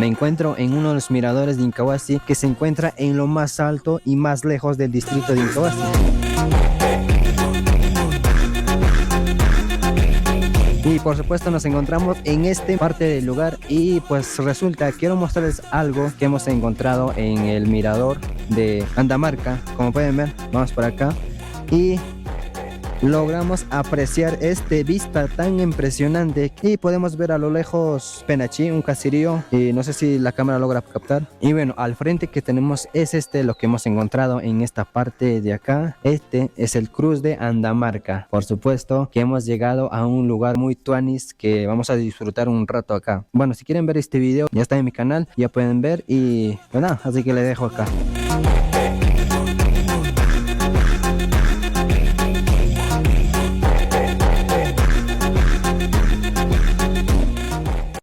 Me encuentro en uno de los miradores de Incahuasi, que se encuentra en lo más alto y más lejos del distrito de Incahuasi. Y por supuesto nos encontramos en esta parte del lugar y pues resulta, quiero mostrarles algo que hemos encontrado en el mirador de Andamarca. Como pueden ver, vamos por acá y logramos apreciar esta vista tan impresionante y podemos ver a lo lejos Penachí, un caserío, y no sé si la cámara logra captar. Y bueno, al frente que tenemos es lo que hemos encontrado en esta parte de acá. Este es el Cruz de Andamarca. Por supuesto que hemos llegado a un lugar muy tuanis que vamos a disfrutar un rato acá. Bueno, si quieren ver este video ya está en mi canal, ya pueden ver y bueno, así que le dejo acá.